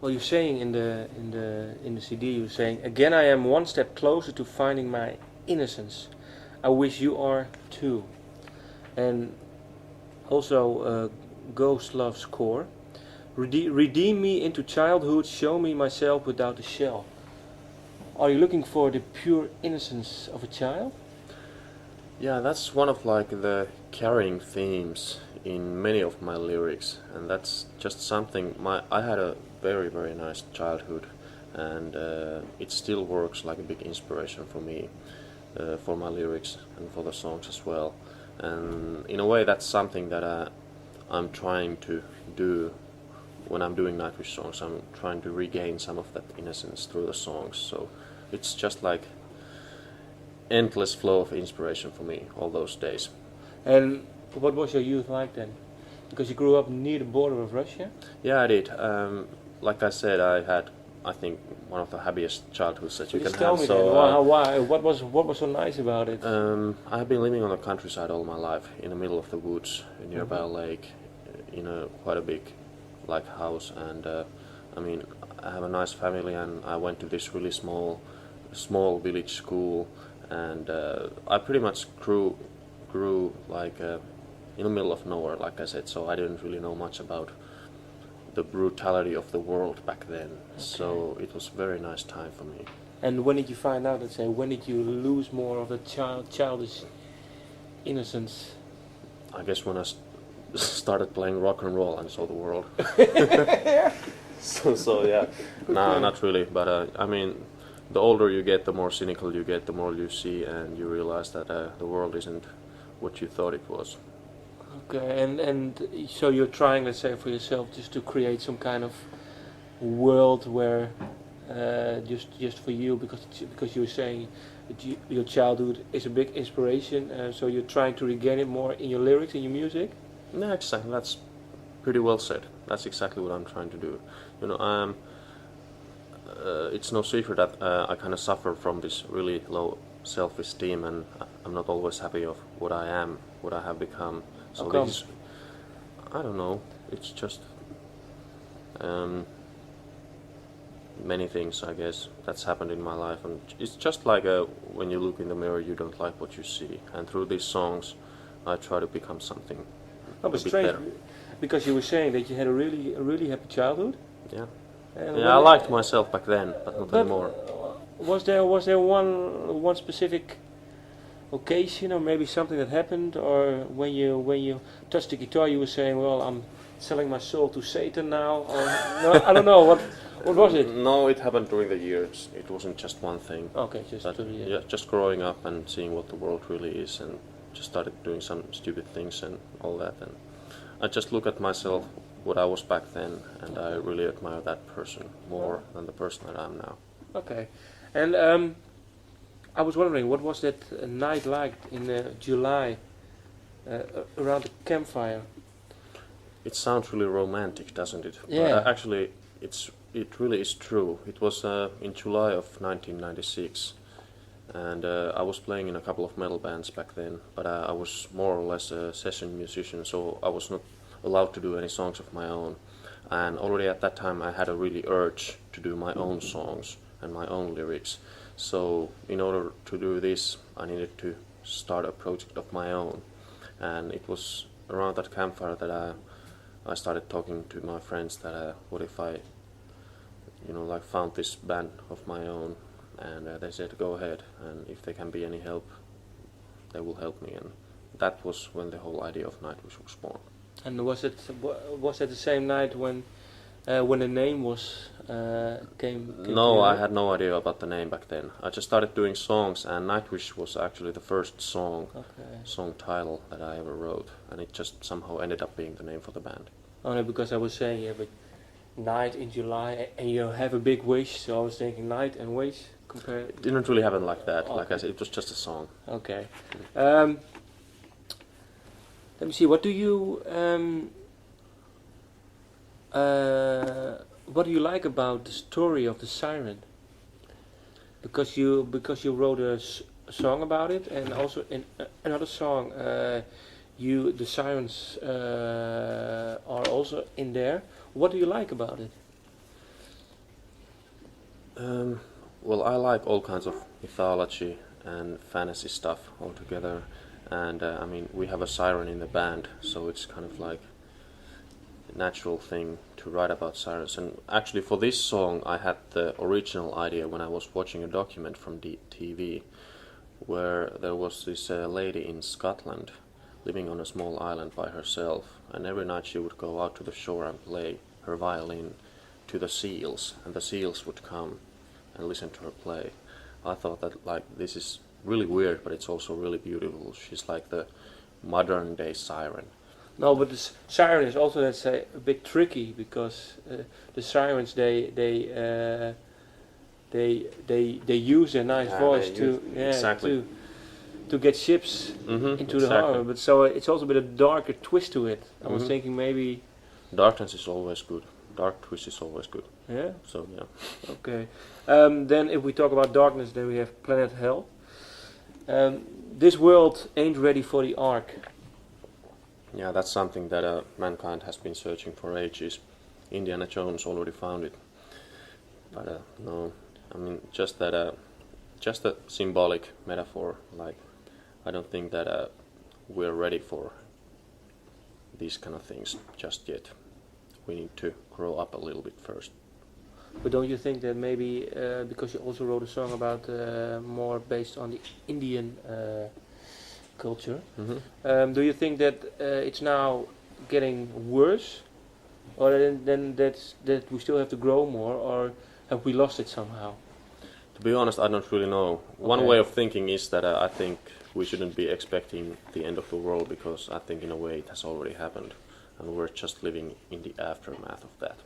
Well, you're saying in the CD, you're saying, again I am one step closer to finding my innocence. I wish you are too. And also, Ghost Love's core. Redeem me into childhood, show me myself without a shell. Are you looking for the pure innocence of a child? Yeah, that's one of like the carrying themes in many of my lyrics, and that's just something. I had a very nice childhood, and it still works like a big inspiration for me, for my lyrics and for the songs as well. And in a way, that's something that I'm trying to do when I'm doing Nightwish songs. I'm trying to regain some of that innocence through the songs. So it's just like endless flow of inspiration for me all those days. And what was your youth like then? Because you grew up near the border of Russia? Yeah, I did. Like I said, I had, I think, one of the happiest childhoods that you can Just tell have. me So, then, why? What was so nice about it? I have been living on the countryside all my life, in the middle of the woods, nearby a lake, in a quite a big, like, house. And I mean, I have a nice family, and I went to this really small village school, and I pretty much grew like in the middle of nowhere, like I said. So I didn't really know much about the brutality of the world back then. Okay. So it was a very nice time for me. And when did you find out? Let's say, when did you lose more of the childish innocence? I guess when I started playing rock and roll and saw the world. so yeah, okay. No, not really. But I mean, the older you get, the more cynical you get, the more you see, and you realize that the world isn't what you thought it was. Okay, and so you're trying, let's say, for yourself, just to create some kind of world where just for you, because you were saying that your childhood is a big inspiration, so you're trying to regain it more in your lyrics, in your music. Yeah, exactly. That's pretty well said. That's exactly what I'm trying to do. You know, it's no secret that I kind of suffer from this really low self-esteem, and I'm not always happy of what I am, what I have become. So this is, I don't know, it's just many things, I guess, that's happened in my life, and it's just like when you look in the mirror, you don't like what you see, and through these songs I try to become something a bit better. Because you were saying that you had a really happy childhood. Yeah. I liked myself back then, but not anymore. Was there one specific occasion, or maybe something that happened, or when you touched the guitar, you were saying, "Well, I'm selling my soul to Satan now," or no, I don't know what was it? No, it happened during the years. It wasn't just one thing. Okay, just growing up and seeing what the world really is, and just started doing some stupid things and all that, and I just look at myself, what I was back then, and I really admire that person more than the person that I am now. Okay, and I was wondering, what was that night like in July around the campfire? It sounds really romantic, doesn't it? Yeah. But actually, it really is true. It was in July of 1996, and I was playing in a couple of metal bands back then, but I was more or less a session musician, so I was not allowed to do any songs of my own. And already at that time I had a really urge to do my own songs and my own lyrics. So in order to do this, I needed to start a project of my own. And it was around that campfire that I started talking to my friends that what if I, like found this band of my own, and they said go ahead, and if they can be any help, they will help me. And that was when the whole idea of Nightwish was born. And was it the same night when the name was came No, together? I had no idea about the name back then. I just started doing songs, and Nightwish was actually the first song title that I ever wrote, and it just somehow ended up being the name for the band. Only because I was saying, yeah, but night in July, and you have a big wish, so I was thinking night and wish compared. It didn't really happen like that. Okay. Like I said, it was just a song. Okay. Let me see. What do you like about the story of the siren? Because you wrote a song about it, and also in another song, the sirens are also in there. What do you like about it? Well, I like all kinds of mythology and fantasy stuff altogether, and I mean we have a siren in the band, so it's kind of like a natural thing to write about sirens. And actually, for this song, I had the original idea when I was watching a document from the TV, where there was this lady in Scotland living on a small island by herself, and every night she would go out to the shore and play her violin to the seals, and the seals would come and listen to her play. I thought that like this is really weird, but it's also really beautiful. She's like the modern day siren. No, but the siren is also, let's say, a bit tricky because the sirens they use their nice voice to get ships into the harbor. But so it's also a bit of a darker twist to it. I was thinking maybe darkness is always good. Dark twist is always good. Yeah. So yeah. Okay. Then if we talk about darkness, then we have Planet Hell. This world ain't ready for the Ark. Yeah, that's something that mankind has been searching for ages. Indiana Jones already found it. But no, I mean just a symbolic metaphor. Like, I don't think that we're ready for these kind of things just yet. We need to grow up a little bit first. But don't you think that maybe because you also wrote a song about more based on the Indian culture, do you think that it's now getting worse, or then that we still have to grow more, or have we lost it somehow? To be honest, I don't really know. Okay. One way of thinking is that I think we shouldn't be expecting the end of the world, because I think in a way it has already happened, and we're just living in the aftermath of that.